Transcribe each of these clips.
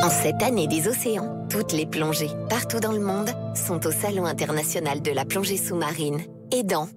En cette année des océans, toutes les plongées, partout dans le monde, sont au Salon international de la plongée sous-marine. Et dans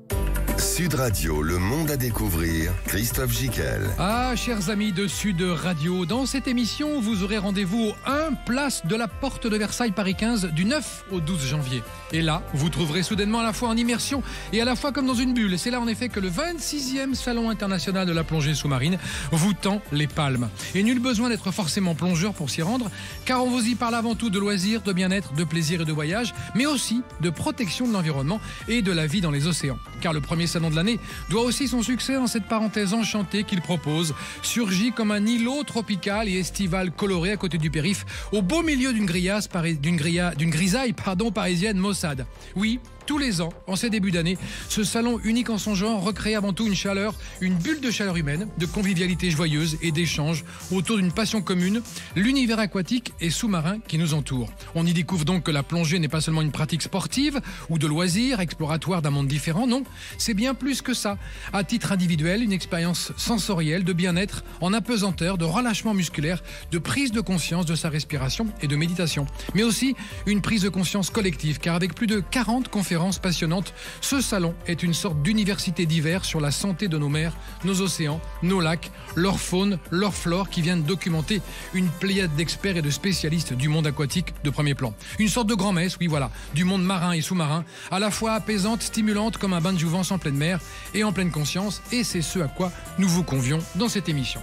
Sud Radio, le monde à découvrir, Christophe Gicquel. Ah, chers amis de Sud Radio, dans cette émission, vous aurez rendez-vous au 1 place de la Porte de Versailles, Paris 15, du 9 au 12 janvier. Et là, vous trouverez soudainement à la fois en immersion et à la fois comme dans une bulle. Et c'est là en effet que le 26e Salon international de la plongée sous-marine vous tend les palmes. Et nul besoin d'être forcément plongeur pour s'y rendre, car on vous y parle avant tout de loisirs, de bien-être, de plaisir et de voyage, mais aussi de protection de l'environnement et de la vie dans les océans. Car le premier salon de l'année doit aussi son succès en cette parenthèse enchantée qu'il propose, surgit comme un îlot tropical et estival coloré à côté du périph', au beau milieu d'une grisaille parisienne maussade. Oui, tous les ans, en ces débuts d'année, ce salon unique en son genre recrée avant tout une bulle de chaleur humaine, de convivialité joyeuse et d'échange autour d'une passion commune, l'univers aquatique et sous-marin qui nous entoure. On y découvre donc que la plongée n'est pas seulement une pratique sportive ou de loisirs exploratoire d'un monde différent, non, c'est bien plus que ça. À titre individuel, une expérience sensorielle de bien-être en apesanteur, de relâchement musculaire, de prise de conscience de sa respiration et de méditation. Mais aussi une prise de conscience collective, car avec plus de 40 conférences passionnantes, ce salon est une sorte d'université d'hiver sur la santé de nos mers, nos océans, nos lacs, leur faune, leur flore qui viennent documenter une pléiade d'experts et de spécialistes du monde aquatique de premier plan. Une sorte de grand-messe, oui voilà, du monde marin et sous-marin, à la fois apaisante, stimulante comme un bain de jouvence en pleine mer et en pleine conscience, et c'est ce à quoi nous vous convions dans cette émission.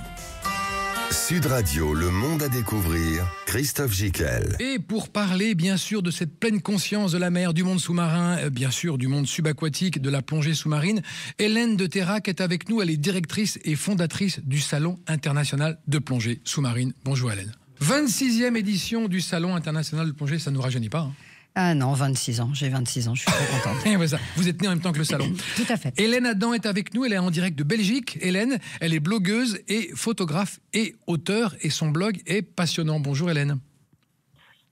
Sud Radio, le monde à découvrir, Christophe Gicquel. Et pour parler bien sûr de cette pleine conscience de la mer, du monde sous-marin, bien sûr du monde subaquatique, de la plongée sous-marine, Hélène de Terrac est avec nous. Elle est directrice et fondatrice du Salon international de plongée sous-marine. Bonjour Hélène. 26e édition du Salon international de plongée, ça ne nous rajeunit pas, hein? Ah non, 26 ans, j'ai 26 ans, je suis très contente. Vous êtes née en même temps que le salon. Tout à fait. Hélène Adam est avec nous, elle est en direct de Belgique. Hélène, elle est blogueuse et photographe et auteure, et son blog est passionnant. Bonjour Hélène.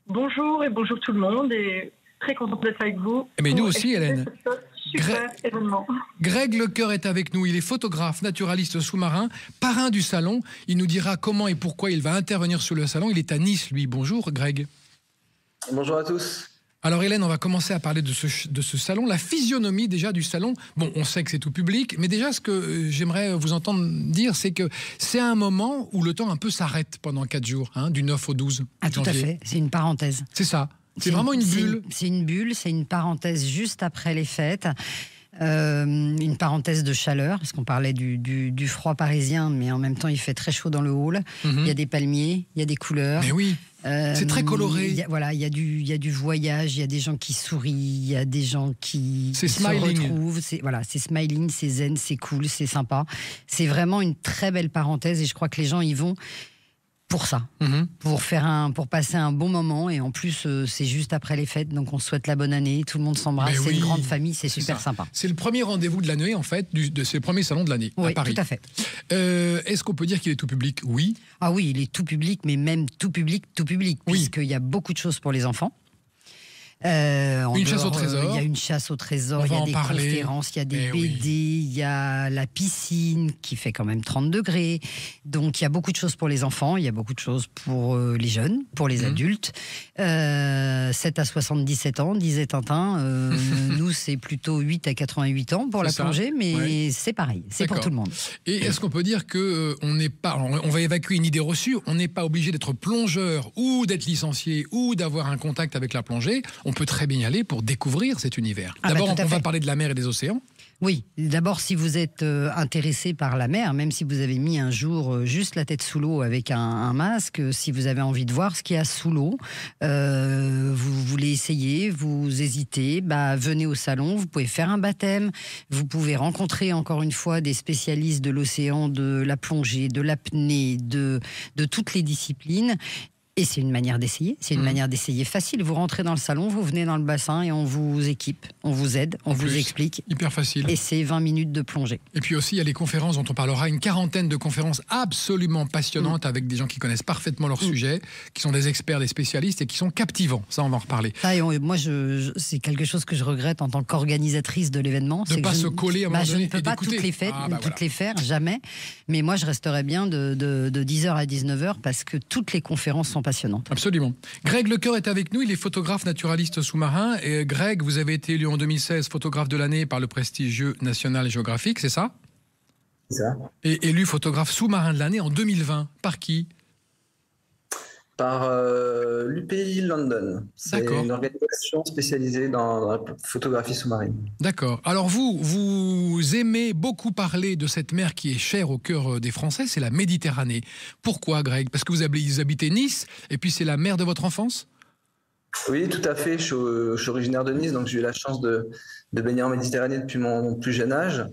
Bonjour et bonjour tout le monde, et très contente d'être avec vous. Mais nous aussi Hélène. Super événement. Greg Lecoeur est avec nous, il est photographe, naturaliste sous-marin, parrain du salon. Il nous dira comment et pourquoi il va intervenir sur le salon. Il est à Nice lui. Bonjour Greg. Bonjour à tous. Alors Hélène, on va commencer à parler de ce salon, la physionomie déjà du salon. Bon, on sait que c'est tout public, mais déjà ce que j'aimerais vous entendre dire, c'est que c'est un moment où le temps un peu s'arrête pendant 4 jours, hein, du 9 au 12 Ah janvier. tout à fait, c'est une parenthèse. C'est ça, c'est vraiment une bulle. C'est une bulle, c'est une parenthèse juste après les fêtes. Une parenthèse de chaleur, parce qu'on parlait du froid parisien, mais en même temps il fait très chaud dans le hall. Il y a des palmiers, il y a des couleurs. Mais oui. C'est très coloré. Il y a du voyage, il y a des gens qui sourient, il y a des gens qui se retrouvent. C'est smiling, c'est zen, c'est cool, c'est sympa. C'est vraiment une très belle parenthèse et je crois que les gens y vont pour ça, pour passer un bon moment. Et en plus, c'est juste après les fêtes, donc on souhaite la bonne année, tout le monde s'embrasse, c'est une grande famille, c'est super sympa. C'est le premier rendez-vous de l'année, en fait, c'est le premier salon de l'année à Paris. Oui, tout à fait. Est-ce qu'on peut dire qu'il est tout public? Oui. Ah oui, il est tout public, mais même tout public, puisqu'il y a beaucoup de choses pour les enfants. Une chasse au trésor. Il y a une chasse au trésor, il y a des conférences, il y a des BD, il y a la piscine qui fait quand même 30 degrés. Donc il y a beaucoup de choses pour les enfants, il y a beaucoup de choses pour les jeunes, pour les adultes. 7 à 77 ans, disait Tintin. Nous, c'est plutôt 8 à 88 ans pour la plongée, mais c'est pareil, c'est pour tout le monde. Et est-ce qu'on peut dire que on va évacuer une idée reçue, on n'est pas obligé d'être plongeur ou d'être licencié ou d'avoir un contact avec la plongée. On peut très bien y aller pour découvrir cet univers. D'abord, on va parler de la mer et des océans. Oui, d'abord, si vous êtes intéressé par la mer, même si vous avez mis un jour juste la tête sous l'eau avec un masque, si vous avez envie de voir ce qu'il y a sous l'eau, vous voulez essayer, vous hésitez, venez au salon, vous pouvez faire un baptême, vous pouvez rencontrer encore une fois des spécialistes de l'océan, de la plongée, de l'apnée, de toutes les disciplines. Et c'est une manière d'essayer, c'est une manière d'essayer facile. Vous rentrez dans le salon, vous venez dans le bassin et on vous équipe, on vous aide, on vous explique. Hyper facile. Et c'est 20 minutes de plongée. Et puis aussi, il y a les conférences dont on parlera, une quarantaine de conférences absolument passionnantes avec des gens qui connaissent parfaitement leur sujet, qui sont des experts, des spécialistes et qui sont captivants. Ça, on va en reparler. Moi, c'est quelque chose que je regrette en tant qu'organisatrice de l'événement. De ne pas se coller à un moment donné. Je ne peux pas toutes les faire, jamais. Mais moi, je resterai bien de 10h à 19h parce que toutes les conférences sont passionnante. Absolument. Greg Lecoeur est avec nous, il est photographe naturaliste sous-marin. Et Greg, vous avez été élu en 2016 photographe de l'année par le prestigieux National Geographic, c'est ça? C'est ça. Et élu photographe sous-marin de l'année en 2020. Par qui? Par l'UPI London. C'est une organisation spécialisée dans la photographie sous-marine. D'accord. Alors vous aimez beaucoup parler de cette mer qui est chère au cœur des Français, c'est la Méditerranée. Pourquoi, Greg? Parce que vous habitez Nice, et puis c'est la mer de votre enfance? Oui, tout à fait. Je suis originaire de Nice, donc j'ai eu la chance de baigner en Méditerranée depuis mon plus jeune âge.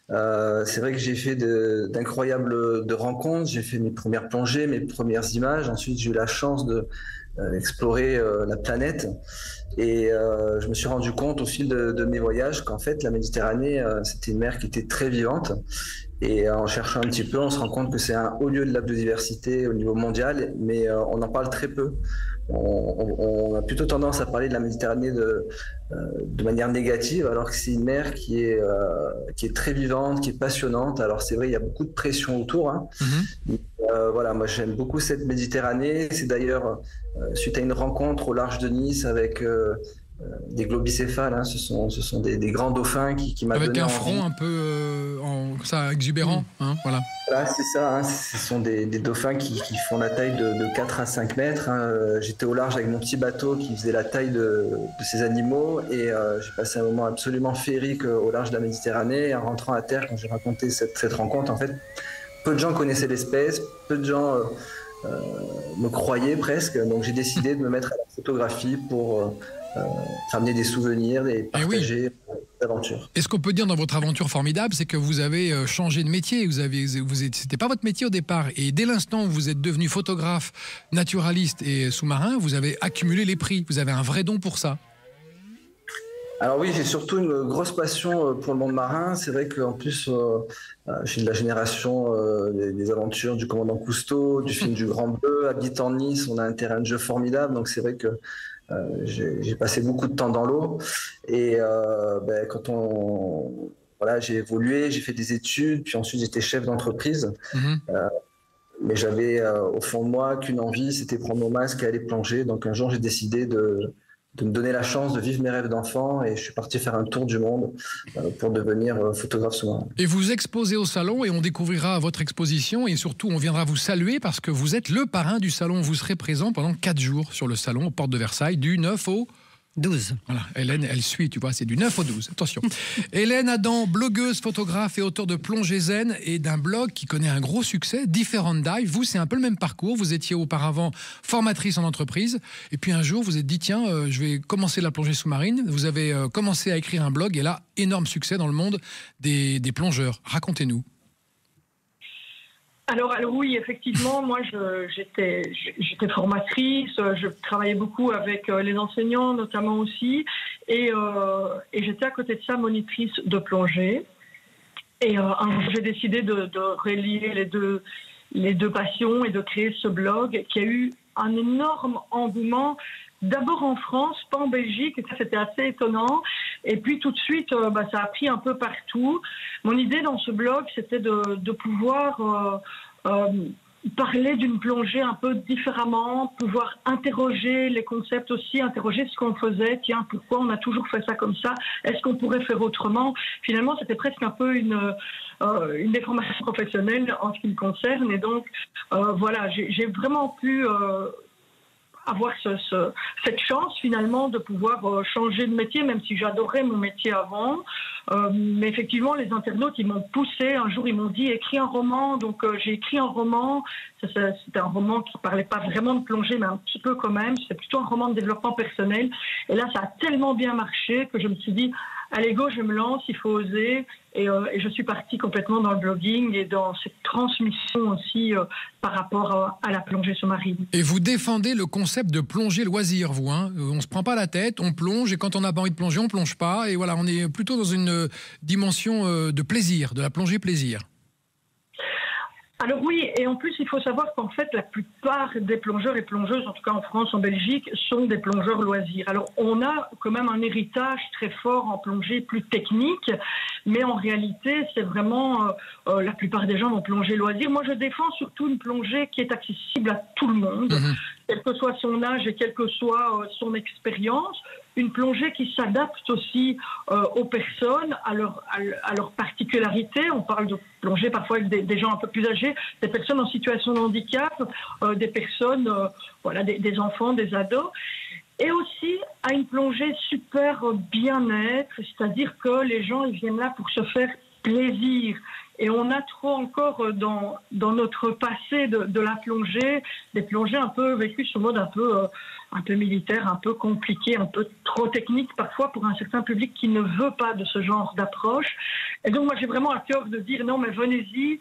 C'est vrai que j'ai fait d'incroyables rencontres. J'ai fait mes premières plongées, mes premières images. Ensuite, j'ai eu la chance d'explorer la planète. Et je me suis rendu compte au fil de mes voyages qu'en fait, la Méditerranée, c'était une mer qui était très vivante. Et en cherchant un petit peu, on se rend compte que c'est un haut lieu de la biodiversité au niveau mondial, mais on en parle très peu. On a plutôt tendance à parler de la Méditerranée de manière négative, alors que c'est une mer qui est très vivante, qui est passionnante. Alors c'est vrai, il y a beaucoup de pression autour. Hein. Voilà, moi j'aime beaucoup cette Méditerranée. C'est d'ailleurs suite à une rencontre au large de Nice avec des globicéphales, hein. Ce sont des grands dauphins qui m'a donné avec un front un peu ça, exubérant, hein, voilà. Voilà, c'est ça, hein. Ce sont des dauphins qui font la taille de 4 à 5 mètres. Hein. J'étais au large avec mon petit bateau qui faisait la taille de ces animaux et j'ai passé un moment absolument féerique au large de la Méditerranée. En rentrant à terre, quand j'ai raconté cette rencontre, en fait, peu de gens connaissaient l'espèce, peu de gens me croyaient presque, donc j'ai décidé de me mettre à la photographie pour ramener des souvenirs et partager des aventures. Et ce qu'on peut dire dans votre aventure formidable, c'est que vous avez changé de métier. C'était pas votre métier au départ. Et dès l'instant où vous êtes devenu photographe, naturaliste et sous-marin, vous avez accumulé les prix. Vous avez un vrai don pour ça. Alors oui, j'ai surtout une grosse passion pour le monde marin. C'est vrai qu'en plus, je suis de la génération des aventures du commandant Cousteau, du film du Grand Bleu. Habitant Nice, on a un terrain de jeu formidable. Donc c'est vrai que j'ai passé beaucoup de temps dans l'eau. Et quand j'ai évolué, j'ai fait des études, puis ensuite j'étais chef d'entreprise. Mais j'avais au fond de moi qu'une envie, c'était prendre mon masque et aller plonger. Donc un jour, j'ai décidé de me donner la chance de vivre mes rêves d'enfant et je suis parti faire un tour du monde pour devenir photographe sous-marin. Et vous exposez au salon et on découvrira votre exposition et surtout on viendra vous saluer parce que vous êtes le parrain du salon. Vous serez présent pendant 4 jours sur le salon aux portes de Versailles du 9 au 12. Voilà, Hélène, elle suit, tu vois, c'est du 9 au 12. Attention. Hélène Adam, blogueuse, photographe et auteur de Plongée Zen et d'un blog qui connaît un gros succès, Different Dive. Vous, c'est un peu le même parcours. Vous étiez auparavant formatrice en entreprise. Et puis un jour, vous êtes dit, tiens, je vais commencer la plongée sous-marine. Vous avez commencé à écrire un blog et là, énorme succès dans le monde des plongeurs. Racontez-nous. Alors oui, effectivement, moi j'étais formatrice, je travaillais beaucoup avec les enseignants notamment aussi, et j'étais à côté de ça monitrice de plongée. Et un jour j'ai décidé de relier les deux passions et de créer ce blog qui a eu un énorme engouement. D'abord en France, pas en Belgique, et ça c'était assez étonnant. Et puis tout de suite, ça a pris un peu partout. Mon idée dans ce blog, c'était de pouvoir parler d'une plongée un peu différemment, pouvoir interroger les concepts aussi, interroger ce qu'on faisait. Tiens, pourquoi on a toujours fait ça comme ça? Est-ce qu'on pourrait faire autrement? Finalement, c'était presque un peu une déformation professionnelle en ce qui me concerne. Et donc, voilà, j'ai vraiment pu avoir cette chance finalement de pouvoir changer de métier, même si j'adorais mon métier avant. Mais effectivement, les internautes, ils m'ont poussé. Un jour, ils m'ont dit, écris un roman. Donc, j'ai écrit un roman. C'était un roman qui ne parlait pas vraiment de plongée, mais un petit peu quand même. C'était plutôt un roman de développement personnel. Et là, ça a tellement bien marché que je me suis dit, allez go, je me lance, il faut oser. Et je suis partie complètement dans le blogging et dans cette transmission aussi par rapport à la plongée sous-marine. Et vous défendez le concept de plongée loisir, vous, hein. On ne se prend pas la tête, on plonge, et quand on n'a pas envie de plonger, on ne plonge pas. Et voilà, on est plutôt dans une dimension de plaisir, de la plongée plaisir. Alors oui, et en plus, il faut savoir qu'en fait, la plupart des plongeurs et plongeuses, en tout cas en France, en Belgique, sont des plongeurs loisirs. Alors, on a quand même un héritage très fort en plongée plus technique, mais en réalité, c'est vraiment la plupart des gens vont plonger loisirs. Moi, je défends surtout une plongée qui est accessible à tout le monde. quel que soit son âge et quelle que soit son expérience. Une plongée qui s'adapte aussi aux personnes, à leurs particularités. On parle de plongée parfois avec des gens un peu plus âgés, des personnes en situation de handicap, des personnes, des enfants, des ados. Et aussi à une plongée super bien-être, c'est-à-dire que les gens ils viennent là pour se faire plaisir. Et on a trop encore dans notre passé de la plongée, des plongées un peu vécues sur mode un peu militaire, un peu compliqué, un peu trop technique parfois pour un certain public qui ne veut pas de ce genre d'approche. Et donc moi j'ai vraiment à cœur de dire non mais venez-y,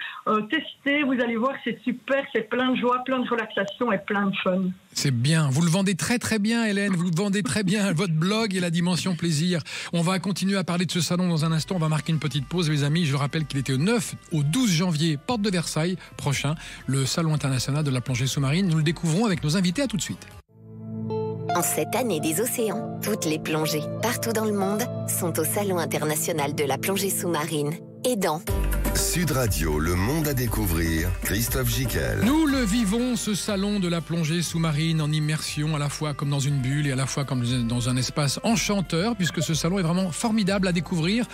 testez, vous allez voir c'est super, c'est plein de joie, plein de relaxation et plein de fun. C'est bien, vous le vendez très très bien Hélène, vous le vendez très bien, votre blog et la dimension plaisir. On va continuer à parler de ce salon dans un instant, on va marquer une petite pause les amis, je rappelle qu'il était au 9 au 12 janvier, porte de Versailles prochain, le salon international de la plongée sous-marine. Nous le découvrons avec nos invités, à tout de suite. En cette année des océans, toutes les plongées, partout dans le monde, sont au Salon international de la plongée sous-marine. Et dans Sud Radio, le monde à découvrir, Christophe Gicquel. Nous le vivons, ce salon de la plongée sous-marine en immersion, à la fois comme dans une bulle et à la fois comme dans un espace enchanteur, puisque ce salon est vraiment formidable à découvrir.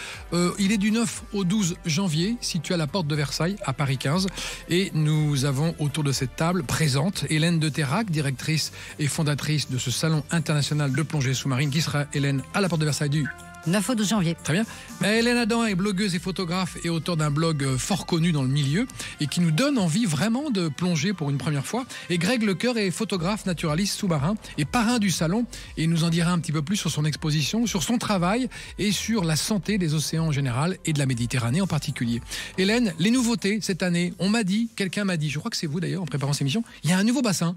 Il est du 9 au 12 janvier, situé à la porte de Versailles, à Paris 15. Et nous avons autour de cette table présente Hélène de Terrac, directrice et fondatrice de ce salon international de plongée sous-marine, qui sera, Hélène, à la porte de Versailles du 9 au 12 janvier. Très bien. Hélène Adam est blogueuse et photographe et auteure d'un blog fort connu dans le milieu et qui nous donne envie vraiment de plonger pour une première fois. Et Greg Lecoeur est photographe naturaliste sous-marin et parrain du salon et nous en dira un petit peu plus sur son exposition, sur son travail et sur la santé des océans en général et de la Méditerranée en particulier. Hélène, les nouveautés cette année, quelqu'un m'a dit, je crois que c'est vous d'ailleurs en préparant cette émission, il y a un nouveau bassin.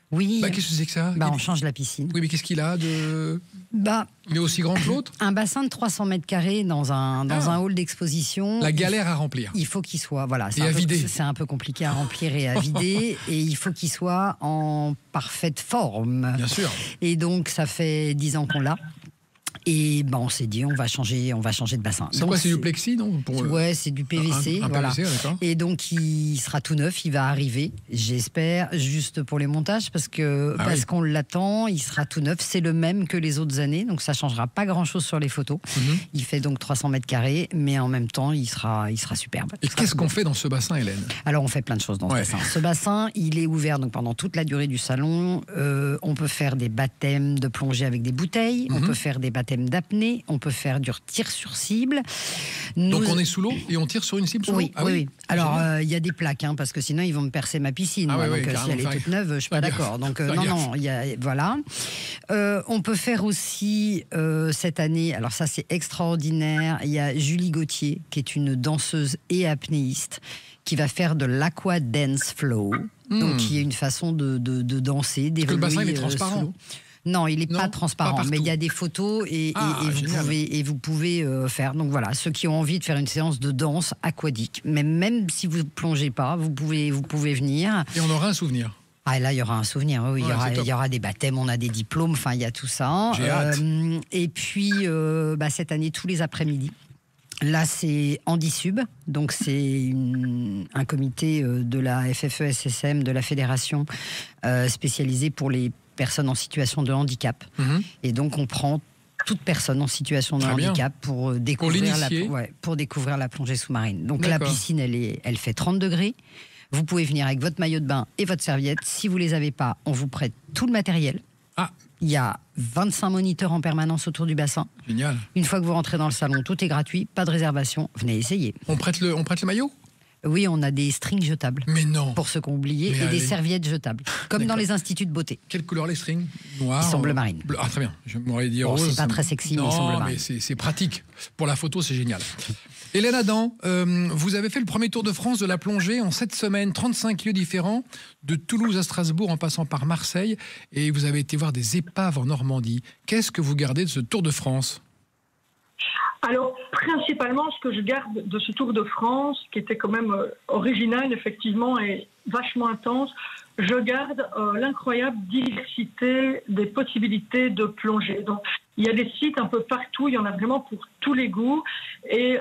Oui. Qu'est-ce que c'est que ça ? On change la piscine. Oui, mais qu'est-ce qu'il a de... Il est aussi grand que l'autre ? Un bassin de 300 mètres carrés dans un hall d'exposition. La galère à remplir. Il faut qu'il soit, c'est un peu compliqué à remplir et à vider. Et il faut qu'il soit en parfaite forme. Bien sûr. Et donc, ça fait 10 ans qu'on l'a. Et on s'est dit, on va changer de bassin. C'est quoi, c'est du plexi, non ? Ouais, c'est du PVC. Un voilà. PVC, d'accord. Et donc, il sera tout neuf, il va arriver, j'espère, juste pour les montages, parce qu'on l'attend, il sera tout neuf. C'est le même que les autres années, donc ça ne changera pas grand-chose sur les photos. Il fait donc 300 mètres carrés, mais en même temps, il sera superbe. Et qu'est-ce qu'on fait dans ce bassin, Hélène ? Alors, on fait plein de choses dans ce bassin. Ce bassin, il est ouvert donc, pendant toute la durée du salon. On peut faire des baptêmes de plongée avec des bouteilles, on peut faire des baptêmes d'apnée, on peut faire du tir sur cible. Donc on est sous l'eau et on tire sur une cible sous l'eau ? Oui. Alors il y a des plaques, parce que sinon ils vont me percer ma piscine. Si elle est toute neuve, je suis pas d'accord. Donc voilà. On peut faire aussi cette année, alors ça c'est extraordinaire, il y a Julie Gauthier qui est une danseuse et apnéiste qui va faire de l'aqua dance flow. Donc qui est une façon de danser, d'évoluer. Parce que le bassin il est transparent. Non, il n'est pas transparent, mais il y a des photos et vous pouvez faire. Donc voilà, ceux qui ont envie de faire une séance de danse aquatique, même si vous ne plongez pas, vous pouvez venir. Et on aura un souvenir. Ah, là, il y aura un souvenir, oui. Il y aura des baptêmes, on a des diplômes, enfin, il y a tout ça. J'ai hâte. Et puis, cette année, tous les après-midi, là, c'est Handisub, donc c'est un comité de la FFE-SSM, de la fédération spécialisée pour les personnes en situation de handicap. Et donc, on prend toute personne en situation de handicap pour découvrir la plongée sous-marine. Donc, la piscine, elle fait 30 degrés. Vous pouvez venir avec votre maillot de bain et votre serviette. Si vous ne les avez pas, on vous prête tout le matériel. Il y a 25 moniteurs en permanence autour du bassin. Génial. Une fois que vous rentrez dans le salon, tout est gratuit, pas de réservation. Venez essayer. On prête le maillot ? Oui, on a des strings jetables. Mais non. Pour ceux qui ont oublié. Et des serviettes jetables. Comme dans les instituts de beauté. Quelle couleur les strings ? Noir. Ils sont bleu marine. Ah, très bien. Je m'aurais dit rose. C'est pas très sexy, mais ils sont bleu marine. Mais c'est pratique. Pour la photo, c'est génial. Hélène Adam, vous avez fait le premier tour de France de la plongée en 7 semaines, 35 lieux différents, de Toulouse à Strasbourg en passant par Marseille. Et vous avez été voir des épaves en Normandie. Qu'est-ce que vous gardez de ce Tour de France ? Alors, principalement, ce que je garde de ce Tour de France, qui était quand même original, effectivement, et vachement intense, je garde l'incroyable diversité des possibilités de plongée. Donc, il y a des sites un peu partout, il y en a vraiment pour tous les goûts. Et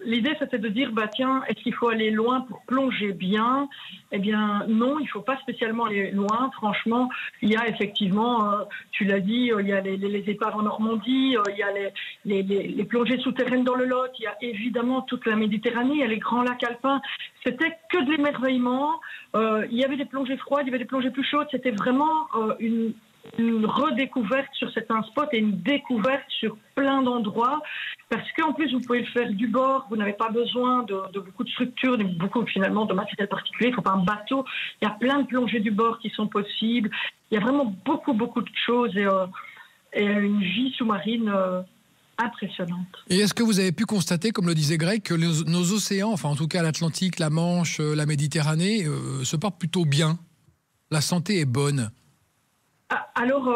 l'idée, c'était de dire, tiens, est-ce qu'il faut aller loin pour plonger bien ? Eh bien, non, il ne faut pas spécialement aller loin. Franchement, il y a effectivement, tu l'as dit, il y a les épaves en Normandie, il y a les plongées souterraines dans le Lot, il y a évidemment toute la Méditerranée, il y a les grands lacs alpins. C'était que de l'émerveillement. Il y avait des plongées froides, il y avait des plongées plus chaudes. C'était vraiment une redécouverte sur certains spots et une découverte sur plein d'endroits, parce qu'en plus vous pouvez le faire du bord, vous n'avez pas besoin de beaucoup de structures, beaucoup finalement de matériel particulier, il ne faut pas un bateau, il y a plein de plongées du bord qui sont possibles, il y a vraiment beaucoup de choses et une vie sous-marine impressionnante. Et est-ce que vous avez pu constater, comme le disait Greg, que nos océans, enfin en tout cas l'Atlantique, la Manche, la Méditerranée, se portent plutôt bien ? La santé est bonne ? Alors,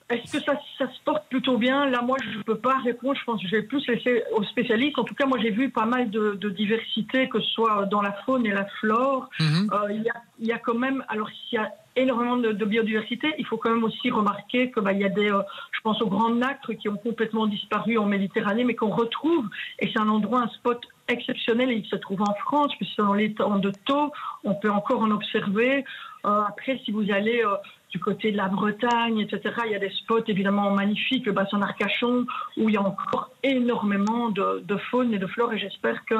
est-ce que ça se porte plutôt bien ? Là, moi, je ne peux pas répondre. Je pense que je vais plus laisser aux spécialistes. En tout cas, moi, j'ai vu pas mal de diversité, que ce soit dans la faune et la flore. Il y a quand même... Alors, s'il y a énormément de biodiversité, il faut quand même aussi remarquer que il y a des... je pense aux grandes nacres qui ont complètement disparu en Méditerranée, mais qu'on retrouve. Et c'est un endroit, un spot exceptionnel. Et il se trouve en France, puisque dans les temps de taux, on peut encore en observer. Après, si vous allez... du côté de la Bretagne, etc. Il y a des spots évidemment magnifiques, le bassin d'Arcachon, où il y a encore énormément de faune et de flore, et j'espère que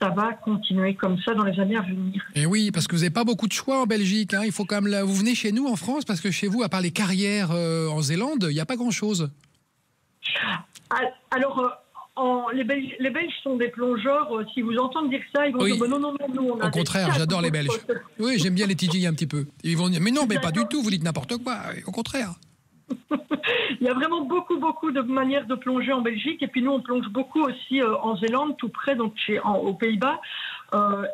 ça va continuer comme ça dans les années à venir. Et oui, parce que vous n'avez pas beaucoup de choix en Belgique. Il faut quand même vous venez chez nous en France, parce que chez vous, à part les carrières en Zélande, il n'y a pas grand-chose. Alors... les Belges sont des plongeurs. Si vous entendez dire ça, ils vont dire non, nous on a. Au contraire, j'adore les Belges. Oui, j'aime bien les TJ un petit peu. Ils vont dire mais non, mais pas du tout, vous dites n'importe quoi. Au contraire. Il y a vraiment beaucoup de manières de plonger en Belgique. Et puis nous, on plonge beaucoup aussi en Zélande, tout près, donc aux Pays-Bas.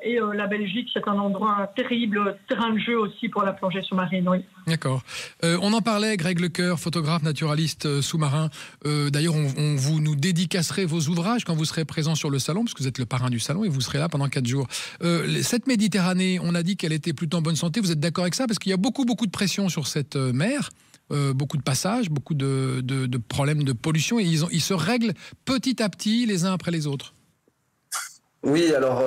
Et la Belgique, c'est un endroit, un terrible terrain de jeu aussi pour la plongée sous-marine, oui. D'accord. On en parlait, Greg Lecoeur, photographe, naturaliste sous-marin. D'ailleurs, vous nous dédicacerez vos ouvrages quand vous serez présent sur le salon, parce que vous êtes le parrain du salon et vous serez là pendant 4 jours. Cette Méditerranée, on a dit qu'elle était plutôt en bonne santé. Vous êtes d'accord avec ça ? Parce qu'il y a beaucoup de pression sur cette mer. Beaucoup de passages, beaucoup de problèmes de pollution, et ils se règlent petit à petit les uns après les autres. Oui, alors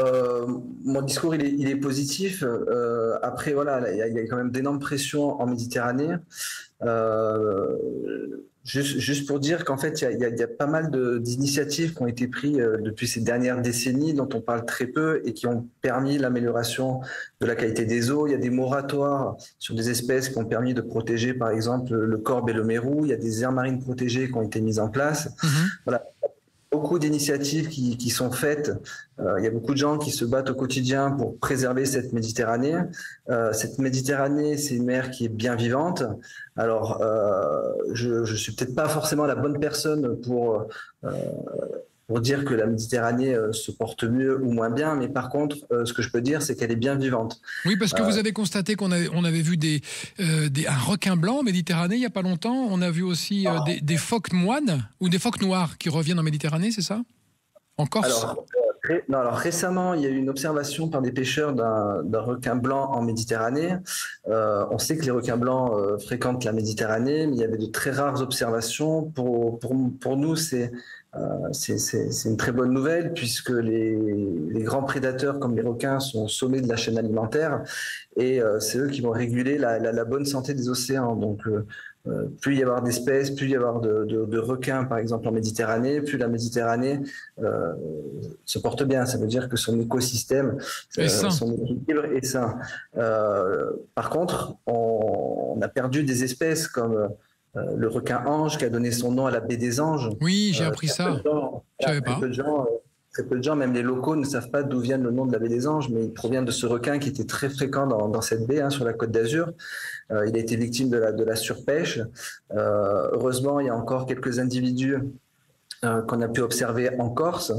mon discours il est positif. Après voilà, il y a quand même d'énormes pressions en Méditerranée. Juste pour dire qu'en fait, il y a pas mal d'initiatives qui ont été prises depuis ces dernières décennies, dont on parle très peu, et qui ont permis l'amélioration de la qualité des eaux. Il y a des moratoires sur des espèces qui ont permis de protéger, par exemple, le corbe et le mérou. Il y a des aires marines protégées qui ont été mises en place. Voilà. Beaucoup d'initiatives qui sont faites. Il y a beaucoup de gens qui se battent au quotidien pour préserver cette Méditerranée. Cette Méditerranée, c'est une mer qui est bien vivante. Alors, je suis peut-être pas forcément la bonne personne pour dire que la Méditerranée se porte mieux ou moins bien, mais par contre, ce que je peux dire, c'est qu'elle est bien vivante. Oui, parce que vous avez constaté qu'on avait vu un requin blanc en Méditerranée il n'y a pas longtemps. On a vu aussi des phoques moines ou des phoques noirs qui reviennent en Méditerranée, c'est ça ? En Corse ? Alors récemment, il y a eu une observation par des pêcheurs d'un requin blanc en Méditerranée. On sait que les requins blancs fréquentent la Méditerranée, mais il y avait de très rares observations. Pour nous, c'est une très bonne nouvelle, puisque les grands prédateurs comme les requins sont au sommet de la chaîne alimentaire, et c'est eux qui vont réguler la bonne santé des océans. Donc plus il y avoir d'espèces, plus il y avoir de requins, par exemple en Méditerranée, plus la Méditerranée se porte bien. Ça veut dire que son écosystème, son équilibre est sain. Par contre, on a perdu des espèces comme le requin ange qui a donné son nom à la baie des Anges. Oui, j'ai appris ça. Je savais pas. Très peu de gens, même les locaux, ne savent pas d'où vient le nom de la baie des Anges, mais il provient de ce requin qui était très fréquent dans cette baie, sur la Côte d'Azur. Il a été victime de la surpêche. Heureusement, il y a encore quelques individus qu'on a pu observer en Corse.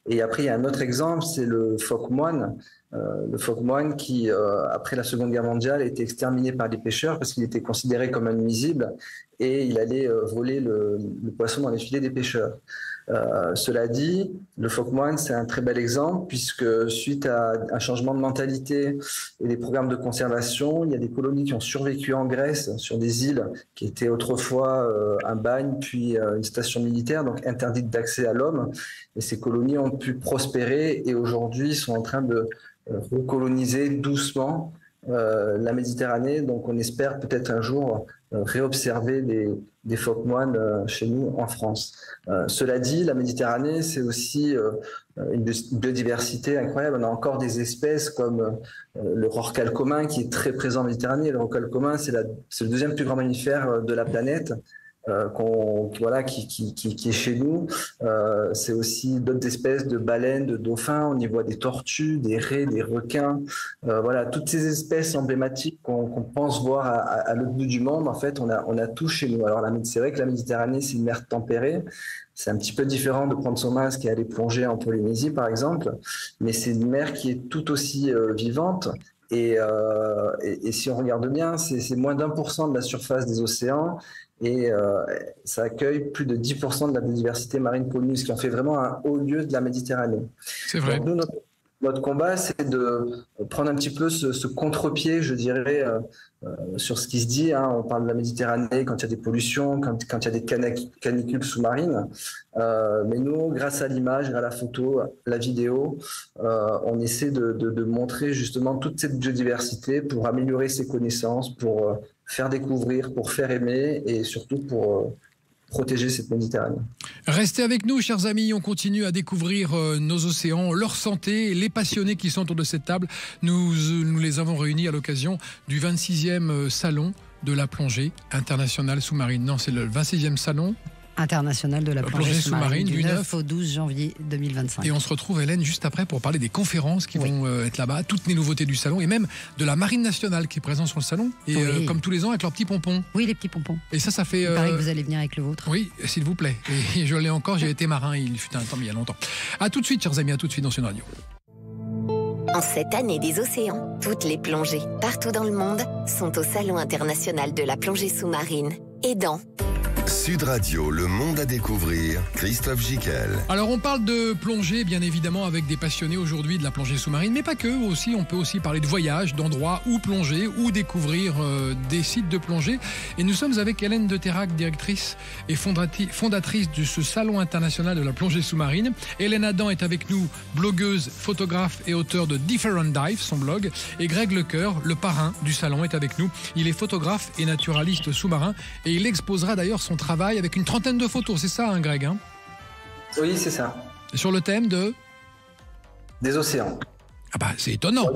Et après, il y a un autre exemple, c'est le phoque moine. Le phoque moine qui, après la Seconde Guerre mondiale, a été exterminé par les pêcheurs parce qu'il était considéré comme un nuisible et il allait voler le poisson dans les filets des pêcheurs. Cela dit, le phoque moine, c'est un très bel exemple puisque suite à un changement de mentalité et des programmes de conservation, il y a des colonies qui ont survécu en Grèce sur des îles qui étaient autrefois un bagne puis une station militaire, donc interdite d'accès à l'homme. Et ces colonies ont pu prospérer et aujourd'hui sont en train de recoloniser doucement la Méditerranée. Donc on espère peut-être un jour réobserver des phoques moines chez nous en France. Cela dit, la Méditerranée, c'est aussi une biodiversité incroyable. On a encore des espèces comme le rorqual commun qui est très présent en Méditerranée. Le rorqual commun, c'est le deuxième plus grand mammifère de la planète. Qui est chez nous. C'est aussi d'autres espèces de baleines, de dauphins. On y voit des tortues, des raies, des requins. Toutes ces espèces emblématiques qu'on pense voir à l'autre bout du monde. En fait, on a tout chez nous. Alors c'est vrai que la Méditerranée, c'est une mer tempérée. C'est un petit peu différent de prendre son masque et aller plonger en Polynésie, par exemple. Mais c'est une mer qui est tout aussi vivante. Et si on regarde bien, c'est moins d'1% de la surface des océans. Et ça accueille plus de 10% de la biodiversité marine connue, ce qui en fait vraiment un haut lieu de la Méditerranée. C'est vrai. Donc, nous, notre combat, c'est de prendre un petit peu ce contre-pied, je dirais, sur ce qui se dit. On parle de la Méditerranée quand il y a des pollutions, quand il y a des canicules sous-marines. Mais nous, grâce à l'image, à la photo, la vidéo, on essaie de montrer justement toute cette biodiversité pour améliorer ses connaissances, pour faire découvrir, pour faire aimer et surtout pour protéger cette Méditerranée. Restez avec nous, chers amis. On continue à découvrir nos océans, leur santé, les passionnés qui sont autour de cette table. Nous les avons réunis à l'occasion du 26e salon de la plongée internationale sous-marine. Non, c'est le 26e salon international de la plongée sous-marine du 9 au 12 janvier 2025. Et on se retrouve, Hélène, juste après pour parler des conférences qui vont être là-bas, toutes les nouveautés du salon et même de la Marine nationale qui est présente sur le salon. Et comme tous les ans, avec leurs petits pompons. Oui, les petits pompons. Et ça fait... Il paraît que vous allez venir avec le vôtre. Oui, s'il vous plaît. Et je l'ai encore, j'ai été marin, il fut un temps, mais il y a longtemps. À tout de suite, chers amis, à tout de suite dans Sud Radio. En cette année des océans, toutes les plongées, partout dans le monde, sont au Salon international de la plongée sous-marine. Et dans Sud Radio, le monde à découvrir, Christophe Gicquel. Alors on parle de plongée bien évidemment avec des passionnés aujourd'hui de la plongée sous-marine, mais pas que, aussi on peut aussi parler de voyages, d'endroits où plonger, ou découvrir des sites de plongée. Et nous sommes avec Hélène de Terrac, directrice et fondatrice de ce Salon international de la plongée sous-marine. Hélène Adam est avec nous, blogueuse, photographe et auteur de Different Dive, son blog. Et Greg Lecoeur, le parrain du salon, est avec nous. Il est photographe et naturaliste sous-marin et il exposera d'ailleurs son travail avec une 30aine de photos, c'est ça, Greg Oui, c'est ça. Sur le thème des océans. Ah bah, c'est étonnant.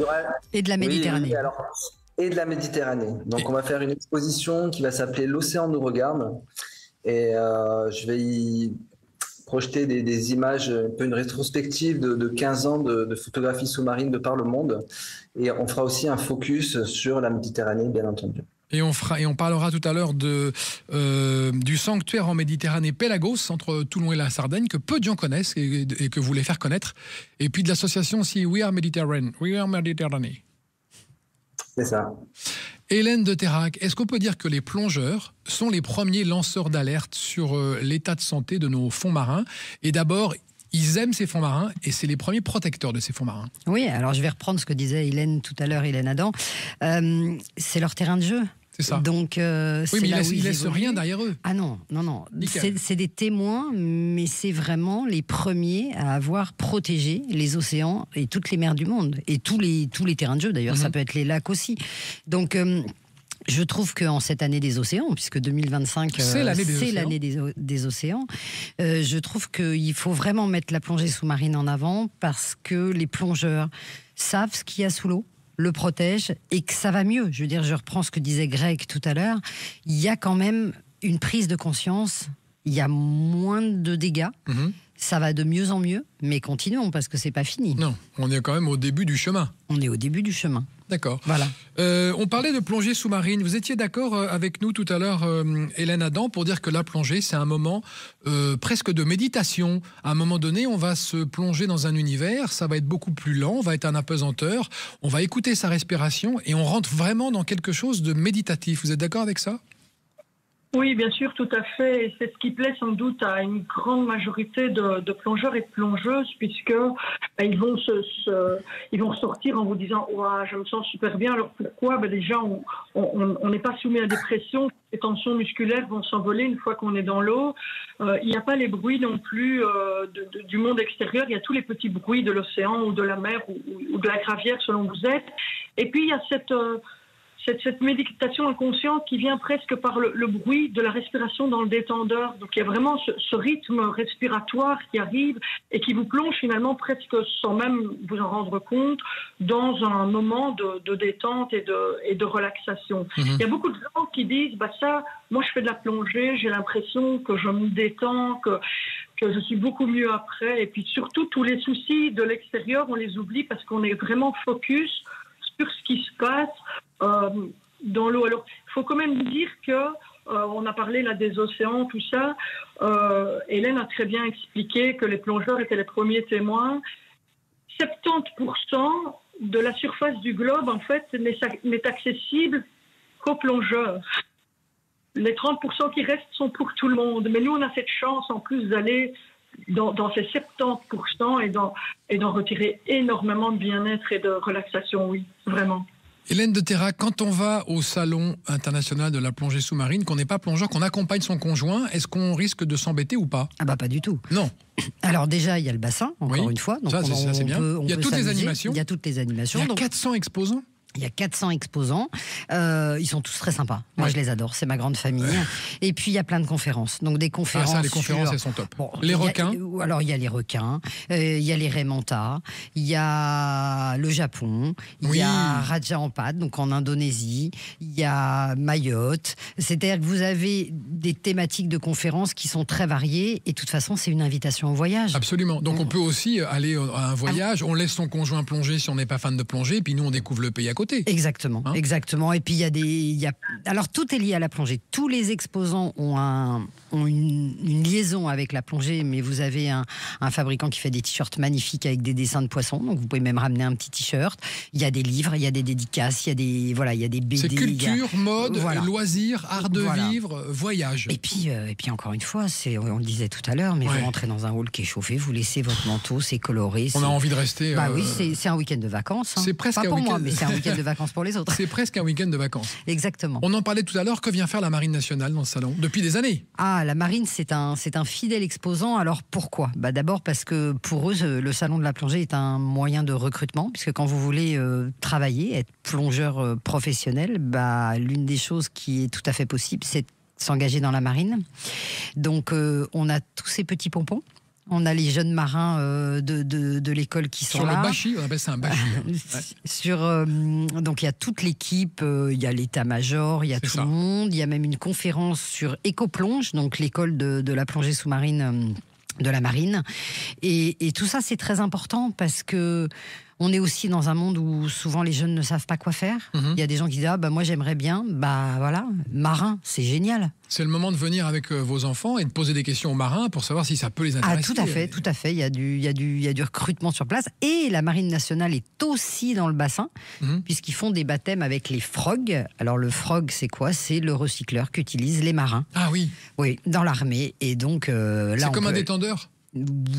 Et de la Méditerranée. Et de la Méditerranée. Donc, on va faire une exposition qui va s'appeler L'océan nous regarde. Et je vais y projeter des images, un peu une rétrospective de 15 ans de photographie sous-marine de par le monde. Et on fera aussi un focus sur la Méditerranée, bien entendu. Et on parlera tout à l'heure du sanctuaire en Méditerranée Pélagos, entre Toulon et la Sardaigne, que peu de gens connaissent et que vous voulez faire connaître. Et puis de l'association aussi We Are Mediterranean. C'est ça. Hélène de Terrac, est-ce qu'on peut dire que les plongeurs sont les premiers lanceurs d'alerte sur l'état de santé de nos fonds marins? Et d'abord, ils aiment ces fonds marins et c'est les premiers protecteurs de ces fonds marins. Oui, alors je vais reprendre ce que disait Hélène tout à l'heure, Hélène Adam. C'est leur terrain de jeu. C'est ça. Donc, oui, mais ils laissent rien derrière eux. Ah non. C'est des témoins, mais c'est vraiment les premiers à avoir protégé les océans et toutes les mers du monde. Et tous les terrains de jeu, d'ailleurs. Ça peut être les lacs aussi. Donc... je trouve qu'en cette année des océans, puisque 2025, c'est l'année des océans, je trouve qu'il faut vraiment mettre la plongée sous-marine en avant parce que les plongeurs savent ce qu'il y a sous l'eau, le protègent et que ça va mieux. Je veux dire, je reprends ce que disait Greg tout à l'heure, il y a quand même une prise de conscience, il y a moins de dégâts. Ça va de mieux en mieux, mais continuons parce que c'est pas fini. Non, on est quand même au début du chemin. On est au début du chemin. D'accord. Voilà. On parlait de plongée sous-marine. Vous étiez d'accord avec nous tout à l'heure, Hélène Adam, pour dire que la plongée, c'est un moment presque de méditation. À un moment donné, on va se plonger dans un univers, ça va être beaucoup plus lent, on va être un apesanteur, on va écouter sa respiration et on rentre vraiment dans quelque chose de méditatif. Vous êtes d'accord avec ça ? Oui, bien sûr, tout à fait. Et c'est ce qui plaît sans doute à une grande majorité de plongeurs et de plongeuses, puisque ils vont ils vont ressortir en vous disant ouah, je me sens super bien. Alors pourquoi? Déjà, on n'est pas soumis à des pressions. Les tensions musculaires vont s'envoler une fois qu'on est dans l'eau. Il n'y a pas les bruits non plus du monde extérieur. Il y a tous les petits bruits de l'océan ou de la mer ou de la gravière selon où vous êtes. Et puis il y a cette méditation inconsciente qui vient presque par le bruit de la respiration dans le détendeur. Donc il y a vraiment ce rythme respiratoire qui arrive et qui vous plonge finalement presque sans même vous en rendre compte dans un moment de détente et de relaxation. Il y a beaucoup de gens qui disent ça, moi je fais de la plongée, j'ai l'impression que je me détends, que je suis beaucoup mieux après. Et puis surtout tous les soucis de l'extérieur, on les oublie parce qu'on est vraiment focus sur ce qui se passe dans l'eau. Alors, il faut quand même dire que on a parlé là des océans, tout ça. Hélène a très bien expliqué que les plongeurs étaient les premiers témoins. 70% de la surface du globe, en fait, n'est accessible qu'aux plongeurs. Les 30% qui restent sont pour tout le monde. Mais nous, on a cette chance, en plus, d'aller dans ces 70% et d'en retirer énormément de bien-être et de relaxation, oui, vraiment. Hélène de Terra, quand on va au Salon international de la plongée sous-marine, qu'on n'est pas plongeur, qu'on accompagne son conjoint, est-ce qu'on risque de s'embêter ou pas? Pas du tout. Non. Alors déjà, il y a le bassin, encore une fois. Donc ça, c'est bien. Il y a toutes les animations. Il y a toutes les animations. Il y a 400 exposants. Il y a 400 exposants. Ils sont tous très sympas. Moi, je les adore. C'est ma grande famille. Et puis, il y a plein de conférences. Donc, des conférences. Les conférences, elles sont top. Les requins. Alors, il y a les requins. Il y a les raimentas. Il y a le Japon. Il y a Raja Ampat, donc en Indonésie. Il y a Mayotte. C'est-à-dire que vous avez des thématiques de conférences qui sont très variées. Et de toute façon, c'est une invitation au voyage. Absolument. Donc, on peut aussi aller à un voyage. On laisse son conjoint plonger si on n'est pas fan de plongée. Puis nous, on découvre le pays à côté. Exactement, exactement. Et puis alors tout est lié à la plongée. Tous les exposants ont une liaison avec la plongée, mais vous avez un fabricant qui fait des t-shirts magnifiques avec des dessins de poissons. Donc vous pouvez même ramener un petit t-shirt. Il y a des livres, il y a des dédicaces, il y a des BD. C'est culture, mode, loisirs, art de vivre, voyage. Et puis encore une fois, on le disait tout à l'heure, mais vous rentrez dans un hall qui est chauffé, vous laissez votre manteau, c'est coloré. On a envie de rester. Oui, c'est un week-end de vacances. C'est presque pas un pour week-end. moi, mais c'est un week-end de vacances pour les autres. C'est presque un week-end de vacances. Exactement. On en parlait tout à l'heure. Que vient faire la Marine nationale dans ce salon depuis des années? La Marine, c'est un fidèle exposant. Alors pourquoi? D'abord parce que pour eux, le salon de la plongée est un moyen de recrutement, puisque quand vous voulez travailler, être plongeur professionnel, l'une des choses qui est tout à fait possible, c'est de s'engager dans la Marine. Donc on a tous ces petits pompons. On a les jeunes marins de l'école qui sont là. Sur le bâchi, on appelle ça un bâchi. Donc il y a toute l'équipe, il y a l'état-major, il y a tout le monde. Il y a même une conférence sur Écoplonge, donc l'école de la plongée sous-marine de la marine. Et tout ça, c'est très important parce que on est aussi dans un monde où souvent les jeunes ne savent pas quoi faire. Il y a des gens qui disent moi j'aimerais bien, marin, c'est génial. C'est le moment de venir avec vos enfants et de poser des questions aux marins pour savoir si ça peut les intéresser. Tout à fait. Il y a du recrutement sur place. Et la Marine nationale est aussi dans le bassin, puisqu'ils font des baptêmes avec les frogs. Alors le frog, c'est quoi? C'est le recycleur qu'utilisent les marins. Ah oui. Oui, dans l'armée. Et donc là, c'est comme un détendeur.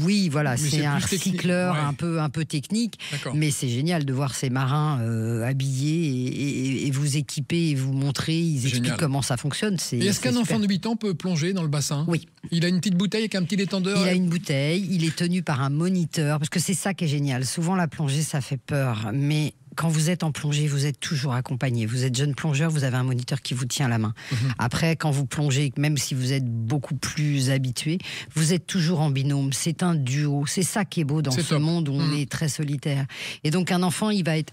Oui, voilà, c'est un recycleur un peu technique, mais c'est génial de voir ces marins habillés et vous équiper et vous montrer, ils expliquent comment ça fonctionne. Est-ce qu'un enfant de 8 ans peut plonger dans le bassin? Oui. Il a une petite bouteille avec un petit détendeur? Il a une bouteille, il est tenu par un moniteur, parce que c'est ça qui est génial. Souvent la plongée, ça fait peur, mais quand vous êtes en plongée, vous êtes toujours accompagné. Vous êtes jeune plongeur, vous avez un moniteur qui vous tient la main. Après, quand vous plongez, même si vous êtes beaucoup plus habitué, vous êtes toujours en binôme. C'est un duo. C'est ça qui est beau dans ce monde où on est très solitaire. Et donc, un enfant, il va être...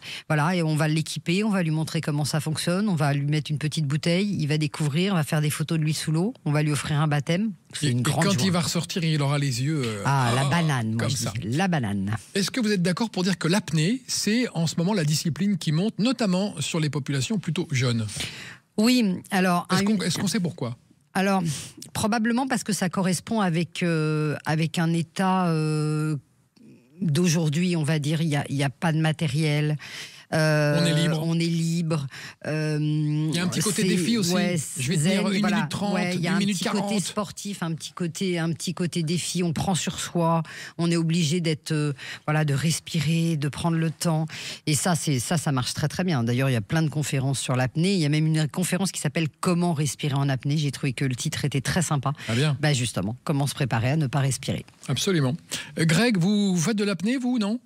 et on va l'équiper, on va lui montrer comment ça fonctionne, on va lui mettre une petite bouteille, il va découvrir, on va faire des photos de lui sous l'eau, on va lui offrir un baptême. C'est une grande joie. Il va ressortir, il aura les yeux... la banane, moi comme je dis. La banane. Est-ce que vous êtes d'accord pour dire que l'apnée, c'est en ce moment la discipline qui monte, notamment sur les populations plutôt jeunes? Oui, alors... Est-ce qu'on sait pourquoi? Alors, probablement parce que ça correspond avec un état d'aujourd'hui, on va dire. Il y a pas de matériel. On est libre. On est libre. Il y a un petit côté défi aussi. Ouais, je vais dire 1 minute 30, il y a 1 un minute petit 40. côté sportif, un petit côté défi. On prend sur soi. On est obligé d'être, de respirer, de prendre le temps. Et ça marche très très bien. D'ailleurs, il y a plein de conférences sur l'apnée. Il y a même une conférence qui s'appelle Comment respirer en apnée. J'ai trouvé que le titre était très sympa. Ah bien. Justement, comment se préparer à ne pas respirer. Absolument. Greg, vous faites de l'apnée, vous, non ?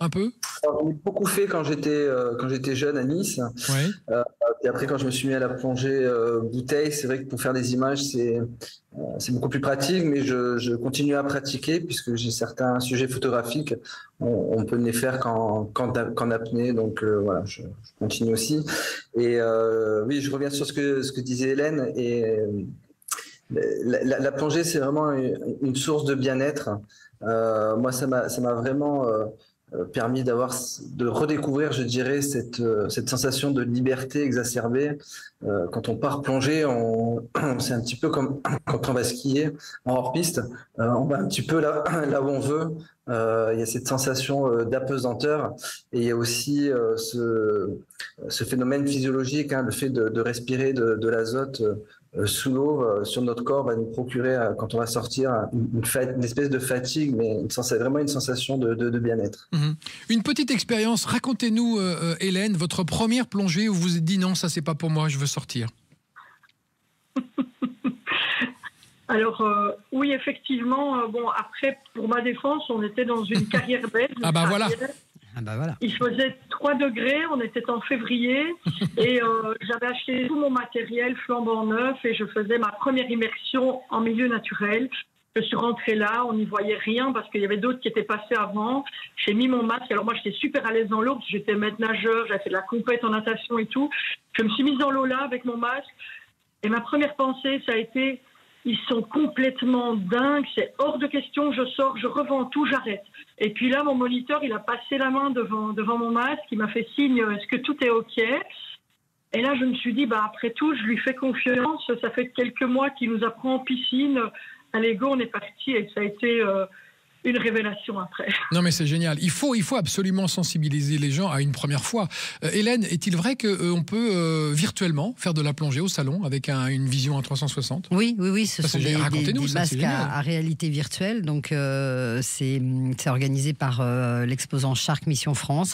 Un peu ? Alors, j'en ai beaucoup fait quand j'étais jeune à Nice. Oui. Et après, quand je me suis mis à la plongée bouteille, c'est vrai que pour faire des images, c'est beaucoup plus pratique, mais je continue à pratiquer puisque j'ai certains sujets photographiques. On peut les faire qu'en apnée, donc voilà, je continue aussi. Et oui, je reviens sur ce que disait Hélène. Et la plongée, c'est vraiment une source de bien-être. Moi, ça m'a vraiment permis de redécouvrir, je dirais, cette sensation de liberté exacerbée. Quand on part plonger, c'est un petit peu comme quand on va skier en hors-piste. On va un petit peu là où on veut. Il y a cette sensation d'apesanteur et il y a aussi ce phénomène physiologique, le fait de respirer de l'azote sous l'eau sur notre corps va nous procurer, quand on va sortir, une espèce de fatigue, mais vraiment une sensation de bien-être. Mmh. Une petite expérience, racontez-nous Hélène, votre première plongée où vous vous êtes dit non, ça c'est pas pour moi, je veux sortir. Alors oui, effectivement, après, pour ma défense, on était dans une carrière belge. Voilà. Il faisait 3 degrés, on était en février et j'avais acheté tout mon matériel flambant neuf et je faisais ma première immersion en milieu naturel. Je suis rentrée là, on n'y voyait rien parce qu'il y avait d'autres qui étaient passés avant. J'ai mis mon masque, alors moi j'étais super à l'aise dans l'eau parce que j'étais maître nageur, j'avais fait de la compète en natation et tout. Je me suis mise dans l'eau là avec mon masque et ma première pensée ça a été ils sont complètement dingues, c'est hors de question, je sors, je revends tout, j'arrête. Et puis là, mon moniteur, il a passé la main devant mon masque, il m'a fait signe, est-ce que tout est OK ? Et là, je me suis dit, après tout, je lui fais confiance, ça fait quelques mois qu'il nous apprend en piscine, allez go, on est parti, et ça a été une révélation après. Non mais c'est génial, il faut absolument sensibiliser les gens à une première fois. Hélène, est-il vrai qu'on peut virtuellement faire de la plongée au salon avec une vision à 360 ? Oui, ce sont des masques à réalité virtuelle, donc c'est organisé par l'exposant Shark Mission France.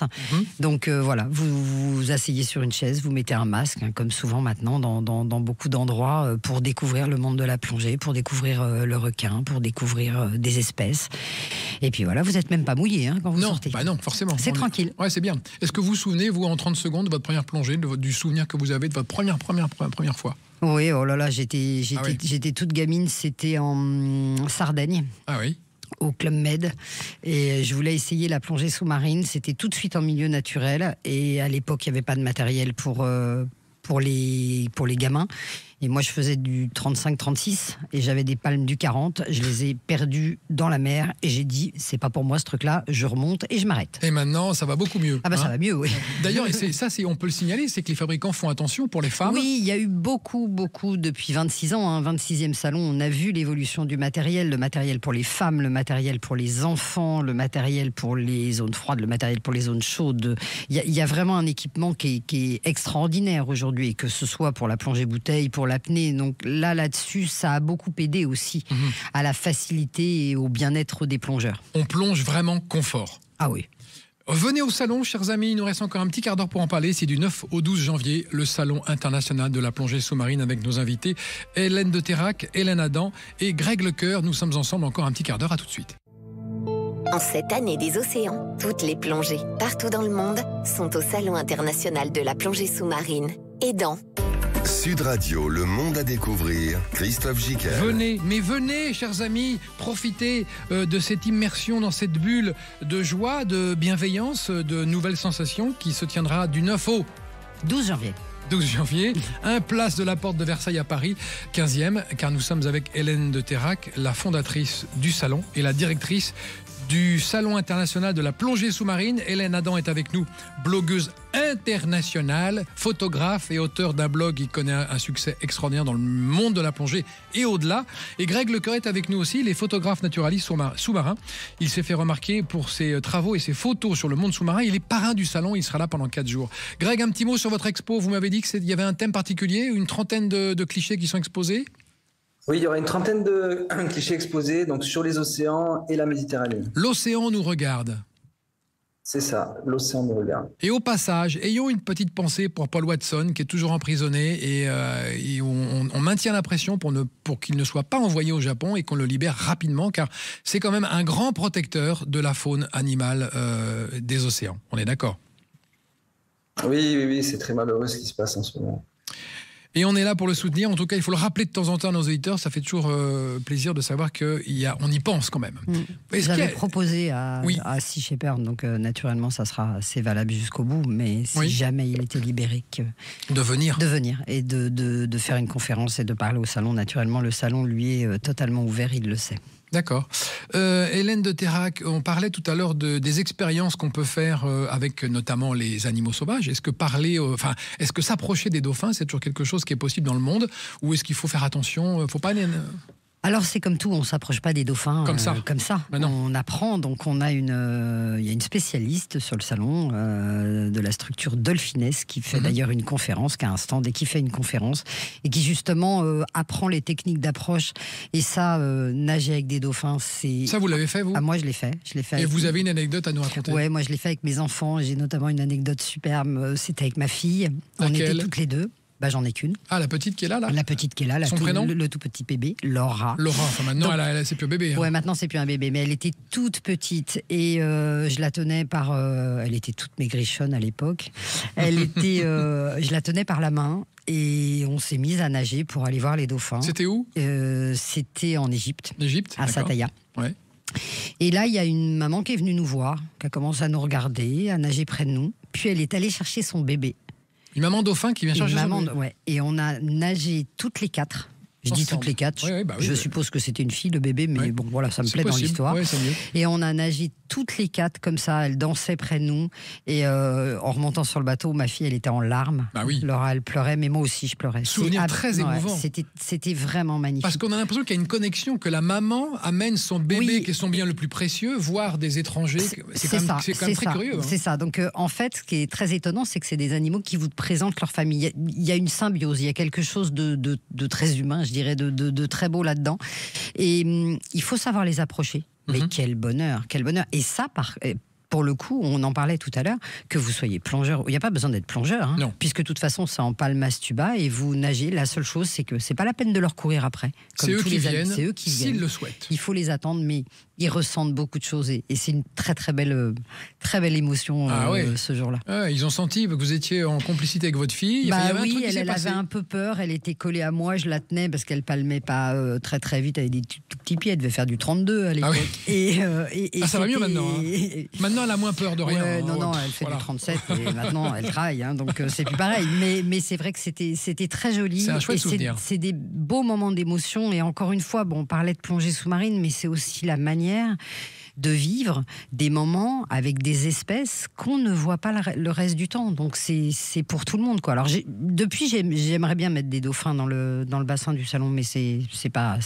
Donc voilà, vous vous asseyez sur une chaise, vous mettez un masque, comme souvent maintenant dans beaucoup d'endroits, pour découvrir le monde de la plongée, pour découvrir le requin, pour découvrir des espèces. Et puis voilà, vous n'êtes même pas mouillé quand vous sortez. Non, forcément. C'est tranquille. Ouais, c'est bien. Est-ce que vous vous souvenez, vous, en 30 secondes, de votre première plongée, du souvenir que vous avez de votre première fois ? Oui, oh là là, j'étais toute gamine, c'était en Sardaigne. Ah oui. Au Club Med, et je voulais essayer la plongée sous-marine. C'était tout de suite en milieu naturel, et à l'époque, il n'y avait pas de matériel pour les gamins. Et moi, je faisais du 35-36 et j'avais des palmes du 40. Je les ai perdues dans la mer et j'ai dit, c'est pas pour moi ce truc-là, je remonte et je m'arrête. Et maintenant, ça va beaucoup mieux. Ça va mieux, oui. D'ailleurs, on peut le signaler, c'est que les fabricants font attention pour les femmes. Oui, il y a eu beaucoup, depuis 26 ans, 26e salon, on a vu l'évolution du matériel, le matériel pour les femmes, le matériel pour les enfants, le matériel pour les zones froides, le matériel pour les zones chaudes. Il y a vraiment un équipement qui est extraordinaire aujourd'hui, que ce soit pour la plongée bouteille, pour l'apnée. Donc là-dessus, ça a beaucoup aidé aussi à la facilité et au bien-être des plongeurs. On plonge vraiment confort. Ah oui. Venez au salon, chers amis, il nous reste encore un petit quart d'heure pour en parler. C'est du 9 au 12 janvier, le salon international de la plongée sous-marine avec nos invités Hélène de Terrac, Hélène Adam et Greg Lecoeur. Nous sommes ensemble encore un petit quart d'heure, à tout de suite. En cette année des océans, toutes les plongées, partout dans le monde, sont au salon international de la plongée sous-marine. Aidant. Sud Radio, le monde à découvrir, Christophe Gicker. Venez, chers amis, profitez de cette immersion dans cette bulle de joie, de bienveillance, de nouvelles sensations qui se tiendra du 9 au 12 janvier. 12 janvier, place de la Porte de Versailles à Paris, 15e, car nous sommes avec Hélène de Terrac, la fondatrice du salon et la directrice du Salon international de la plongée sous-marine. Hélène Adam est avec nous, blogueuse international, photographe et auteur d'un blog qui connaît un succès extraordinaire dans le monde de la plongée et au-delà. Et Greg Lecoeur est avec nous aussi, il est photographe naturaliste sous-marin. Il s'est fait remarquer pour ses travaux et ses photos sur le monde sous-marin. Il est parrain du salon, il sera là pendant 4 jours. Greg, un petit mot sur votre expo. Vous m'avez dit qu'il y avait un thème particulier, une trentaine de clichés qui sont exposés. Oui, il y aura une trentaine de clichés exposés donc sur les océans et la Méditerranée. L'océan nous regarde. C'est ça, l'océan nous regarde. Et au passage, ayons une petite pensée pour Paul Watson, qui est toujours emprisonné, et on maintient la pression pour qu'il ne soit pas envoyé au Japon et qu'on le libère rapidement, car c'est quand même un grand protecteur de la faune animale des océans. On est d'accord? Oui, c'est très malheureux ce qui se passe en ce moment. Et on est là pour le soutenir. En tout cas, il faut le rappeler de temps en temps à nos auditeurs. Ça fait toujours plaisir de savoir qu'on y pense quand même. J'avais proposé à Sea Shepherd, donc naturellement, c'est valable jusqu'au bout. Mais si jamais il était libéré, de venir et de faire une conférence et de parler au salon. Naturellement, le salon lui est totalement ouvert, il le sait. D'accord. Hélène de Terrac, on parlait tout à l'heure des expériences qu'on peut faire avec notamment les animaux sauvages. Est-ce que est-ce que s'approcher des dauphins, c'est toujours quelque chose qui est possible dans le monde, ou est-ce qu'il faut faire attention? Faut pas. Alors c'est comme tout, on s'approche pas des dauphins comme ça. On apprend, donc il y a une spécialiste sur le salon de la structure Dolphines qui fait d'ailleurs une conférence, qui a un stand et qui fait une conférence et qui justement apprend les techniques d'approche. Et ça, nager avec des dauphins, c'est... Ça vous l'avez fait vous? Ah, moi je l'ai fait. Et vous avez une anecdote à nous raconter? Ouais, moi je l'ai fait avec mes enfants. J'ai notamment une anecdote superbe. C'était avec ma fille. On était toutes les deux. J'en ai qu'une. Ah, la petite qui est là La petite qui est là. Son prénom? Le tout petit bébé, Laura. Maintenant, c'est plus un bébé. Hein. Ouais, maintenant, c'est plus un bébé, mais elle était toute petite et je la tenais par... elle était toute maigrichonne à l'époque. Je la tenais par la main et on s'est mis à nager pour aller voir les dauphins. C'était où? C'était en Égypte. À Sataya. Ouais. Et là, il y a une maman qui est venue nous voir, qui a commencé à nous regarder, à nager près de nous. Puis elle est allée chercher son bébé. Une maman dauphin qui vient chercher son bébé. Ouais. Et on a nagé toutes les 4. Je dis toutes les 4. Je suppose que c'était une fille, le bébé, mais bon, voilà, ça me plaît dans l'histoire. Ouais, c'est mieux. Et on a nagé toutes les 4 comme ça. Elle dansait près de nous. Et en remontant sur le bateau, ma fille, elle était en larmes. Laura, elle pleurait, mais moi aussi, je pleurais. Souvenir très émouvant. C'était vraiment magnifique. Parce qu'on a l'impression qu'il y a une connexion, que la maman amène son bébé, qui est son bien le plus précieux, voir des étrangers. C'est quand même très curieux. Hein. C'est ça. Donc, en fait, ce qui est très étonnant, c'est que c'est des animaux qui vous présentent leur famille. Il y a une symbiose, il y a quelque chose de très humain, je dirais, de très beau là-dedans. Et il faut savoir les approcher. Mais quel bonheur. Et ça, pour le coup, on en parlait tout à l'heure, que vous soyez plongeur, il n'y a pas besoin d'être plongeur, hein, puisque de toute façon, c'est en palmas tuba et vous nagez. La seule chose, c'est que c'est pas la peine de leur courir après. C'est eux qui viennent, s'ils le souhaitent. Il faut les attendre, mais ils ressentent beaucoup de choses et c'est une très belle émotion ce jour-là. Ah, ils ont senti que vous étiez en complicité avec votre fille. Elle avait un peu peur, elle était collée à moi, je la tenais parce qu'elle palmait pas très vite, elle avait des tout petits pieds, elle devait faire du 32 à l'époque. Ça va mieux maintenant. Hein. Maintenant, elle a moins peur de rien. Non, elle fait du 37 et maintenant elle travaille, hein, donc c'est plus pareil. Mais c'est vrai que c'était très joli. C'est un chouette souvenir. C'est des beaux moments d'émotion et encore une fois, on parlait de plongée sous-marine, mais c'est aussi la manière de vivre des moments avec des espèces qu'on ne voit pas le reste du temps. Donc c'est pour tout le monde, quoi. Alors depuis j'aimerais bien mettre des dauphins dans le bassin du salon, mais c'est pas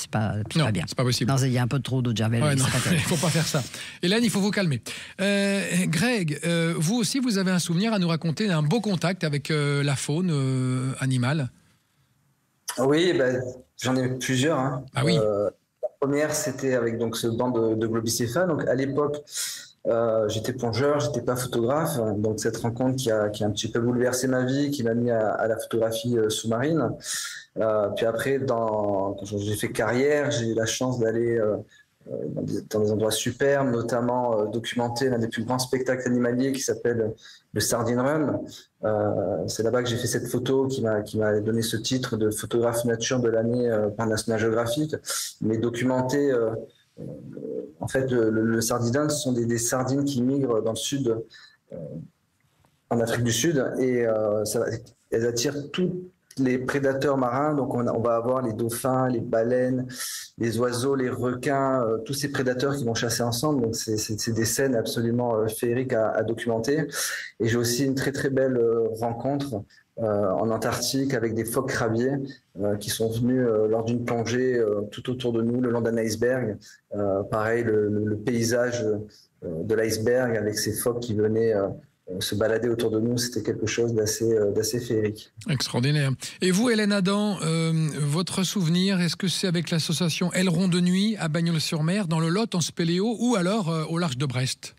bien. C'est pas possible. Non, il y a un peu trop d'eau de javel. Il faut pas faire ça. Hélène, il faut vous calmer. Greg, vous aussi, vous avez un souvenir à nous raconter d'un beau contact avec la faune animale. Oui, j'en ai plusieurs. Hein. Ah oui. La première, c'était avec donc ce banc de globicéphales. Donc à l'époque, j'étais plongeur, j'étais pas photographe. Donc cette rencontre qui a un petit peu bouleversé ma vie, qui m'a mis à la photographie sous-marine. Puis après, quand j'ai fait carrière, j'ai eu la chance d'aller dans des endroits superbes, notamment documenter l'un des plus grands spectacles animaliers qui s'appelle le Sardine Run. C'est là-bas que j'ai fait cette photo qui m'a donné ce titre de photographe nature de l'année par National Geographic. Mais documenter, en fait, le Sardine Run, ce sont des sardines qui migrent dans le sud, en Afrique du Sud, et elles attirent les prédateurs marins. Donc on va avoir les dauphins, les baleines, les oiseaux, les requins, tous ces prédateurs qui vont chasser ensemble. Donc c'est des scènes absolument féeriques à documenter. Et j'ai aussi une très très belle rencontre en Antarctique avec des phoques crabiers qui sont venus lors d'une plongée tout autour de nous, le long d'un iceberg. Pareil, le paysage de l'iceberg avec ces phoques qui venaient se balader autour de nous, c'était quelque chose d'assez féerique. Extraordinaire. Et vous, Hélène Adam, votre souvenir, est-ce que c'est avec l'association Aileron de nuit à Bagnols-sur-Mer, dans le Lot, en spéléo, ou alors au large de Brest?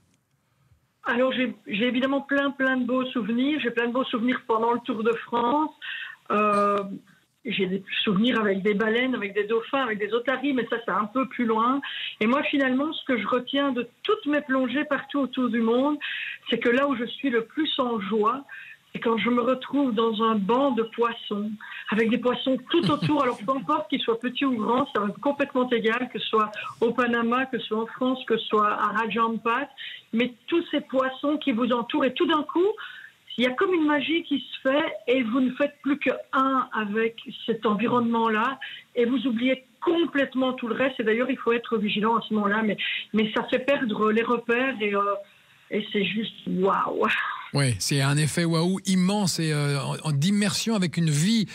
Alors, j'ai évidemment plein de beaux souvenirs. J'ai plein de beaux souvenirs pendant le Tour de France. J'ai des souvenirs avec des baleines, avec des dauphins, avec des otaries, mais ça, c'est un peu plus loin. Et moi, finalement, ce que je retiens de toutes mes plongées partout autour du monde, c'est que là où je suis le plus en joie, c'est quand je me retrouve dans un banc de poissons, avec des poissons tout autour. Alors, peu importe qu'ils soient petits ou grands, ça va être complètement égal, que ce soit au Panama, que ce soit en France, que ce soit à Raja Ampat, mais tous ces poissons qui vous entourent. Et tout d'un coup, il y a comme une magie qui se fait et vous ne faites plus qu'un avec cet environnement-là et vous oubliez complètement tout le reste. Et d'ailleurs, il faut être vigilant à ce moment-là, mais ça fait perdre les repères et c'est juste waouh. Oui, c'est un effet waouh immense et d'immersion avec une vie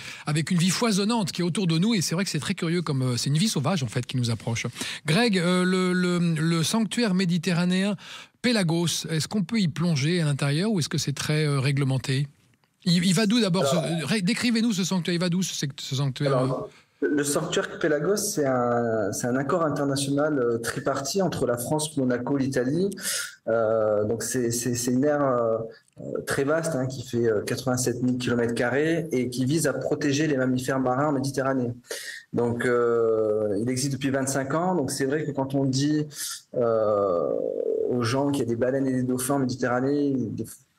foisonnante qui est autour de nous. Et c'est vrai que c'est très curieux, comme c'est une vie sauvage en fait qui nous approche. Greg, le sanctuaire méditerranéen Pélagos, est-ce qu'on peut y plonger à l'intérieur ou est-ce que c'est très réglementé? Il va d'où d'abord? Décrivez-nous ce sanctuaire. Il va d'où ce sanctuaire? Alors, le sanctuaire Pélagos, c'est un accord international tripartite entre la France, Monaco, l'Italie. Donc c'est une aire très vaste qui fait 87 000 km² et qui vise à protéger les mammifères marins en Méditerranée. Donc il existe depuis 25 ans. Donc c'est vrai que quand on dit aux gens qu'il y a des baleines et des dauphins en Méditerranée,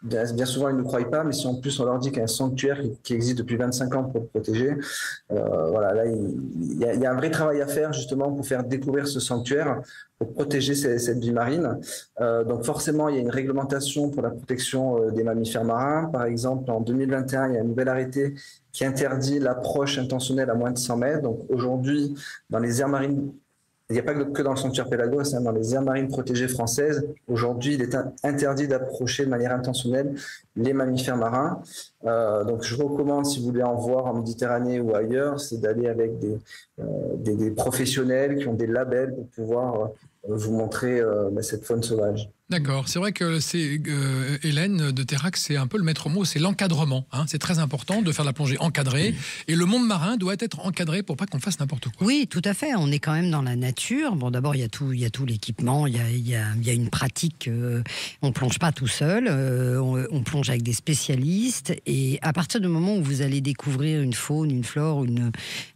bien souvent, ils ne nous croient pas, mais si en plus on leur dit qu'il y a un sanctuaire qui existe depuis 25 ans pour le protéger, voilà, là, il y a un vrai travail à faire justement pour faire découvrir ce sanctuaire, pour protéger cette vie marine. Donc forcément, il y a une réglementation pour la protection des mammifères marins. Par exemple, en 2021, il y a un nouvel arrêté qui interdit l'approche intentionnelle à moins de 100 mètres. Donc aujourd'hui, dans les aires marines, il n'y a pas que dans le sanctuaire Pélagos, dans les aires marines protégées françaises, aujourd'hui, il est interdit d'approcher de manière intentionnelle les mammifères marins. Donc, je recommande, si vous voulez en voir en Méditerranée ou ailleurs, c'est d'aller avec des professionnels qui ont des labels pour pouvoir vous montrer cette faune sauvage. D'accord, c'est vrai que c'est Hélène de Terrac, c'est un peu le maître mot, c'est l'encadrement. C'est très important de faire la plongée encadrée et le monde marin doit être encadré pour pas qu'on fasse n'importe quoi. Oui, tout à fait. On est quand même dans la nature. Bon, d'abord il y a tout l'équipement, il y a une pratique. On plonge pas tout seul, on plonge avec des spécialistes et à partir du moment où vous allez découvrir une faune, une flore,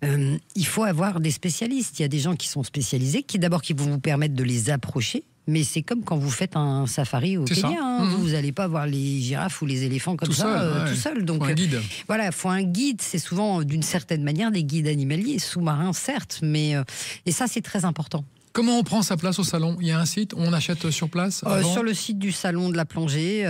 il faut avoir des spécialistes. Il y a des gens qui sont spécialisés, qui vont vous permettre de les approcher. Mais c'est comme quand vous faites un safari au Kenya. Vous n'allez pas voir les girafes ou les éléphants comme tout seul. Donc, un guide. Voilà, il faut un guide. C'est souvent, d'une certaine manière, des guides animaliers, sous-marins, certes. Mais, et ça, c'est très important. Comment on prend sa place au salon? Il y a un site où on achète sur place sur le site du Salon de la Plongée,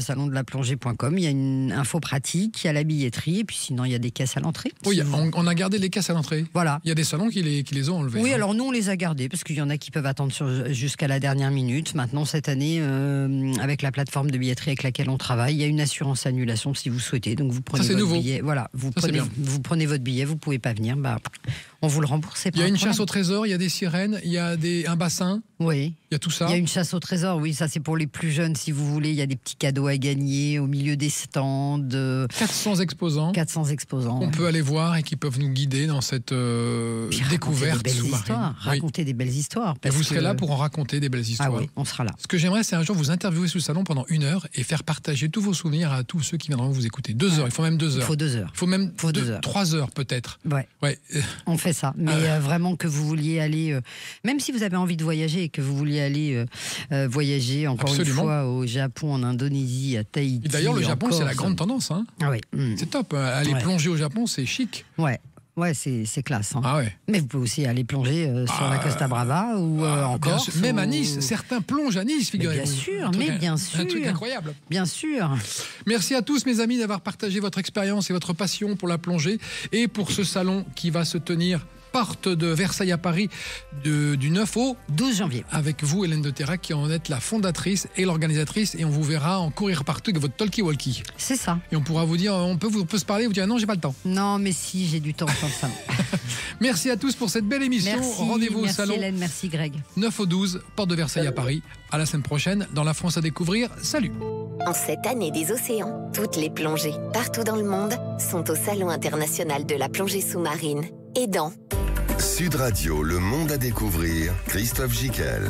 salondelaplongée.com, il y a une info pratique, il y a la billetterie, et puis sinon il y a des caisses à l'entrée. Oui, on a gardé les caisses à l'entrée. Voilà. Il y a des salons qui les ont enlevées. Oui, alors nous on les a gardés, parce qu'il y en a qui peuvent attendre jusqu'à la dernière minute. Maintenant, cette année, avec la plateforme de billetterie avec laquelle on travaille, il y a une assurance annulation si vous souhaitez. Donc vous prenez votre billet. Voilà, vous prenez votre billet, vous ne pouvez pas venir, on vous le rembourse. Il y a une chasse au trésor, il y a des sirènes, il y a un bassin. Oui. Il y a tout ça. Il y a une chasse au trésor, oui, ça c'est pour les plus jeunes si vous voulez. Il y a des petits cadeaux à gagner au milieu des stands. 400 exposants. 400 exposants. On peut aller voir et qui peuvent nous guider dans cette découverte sous-marine. Raconter des belles histoires. Et vous serez là pour en raconter des belles histoires. Ah oui, on sera là. Ce que j'aimerais, c'est un jour vous interviewer sous le salon pendant 1 heure et faire partager tous vos souvenirs à tous ceux qui viendront vous écouter. 2 heures, il faut même 2 heures. Il faut 2 heures. Il faut même 3 heures peut-être. Ouais. On fait ça. Mais vraiment que vous vouliez aller, même si vous avez envie de voyager et que vous vouliez aller voyager encore une fois au Japon, en Indonésie, à Tahiti. Et d'ailleurs, le Japon, c'est la grande tendance. Ah oui. C'est top. Aller plonger au Japon, c'est chic. Ouais. Ouais, c'est classe. Hein. Ah ouais. Mais vous pouvez aussi aller plonger sur la Costa Brava ou en Corse. Même ou... à Nice, certains plongent à Nice, figurez-vous. Bien sûr, bien sûr. Un truc incroyable. Bien sûr. Merci à tous mes amis d'avoir partagé votre expérience et votre passion pour la plongée et pour ce salon qui va se tenir porte de Versailles à Paris du 9 au 12 janvier. Avec vous, Hélène de Terrac, qui en êtes la fondatrice et l'organisatrice, et on vous verra en courir partout avec votre talkie-walkie. C'est ça. Et on pourra vous dire, on peut se parler, vous dire non, j'ai pas le temps. Non, mais si, j'ai du temps dans le salon. Merci à tous pour cette belle émission. Rendez-vous au salon. Merci Hélène, merci Greg. 9 au 12, porte de Versailles à Paris. À la semaine prochaine, dans la France à découvrir. Salut. En cette année des océans, toutes les plongées, partout dans le monde, sont au Salon international de la plongée sous-marine. Et dans Sud Radio, le monde à découvrir, Christophe Gicquel.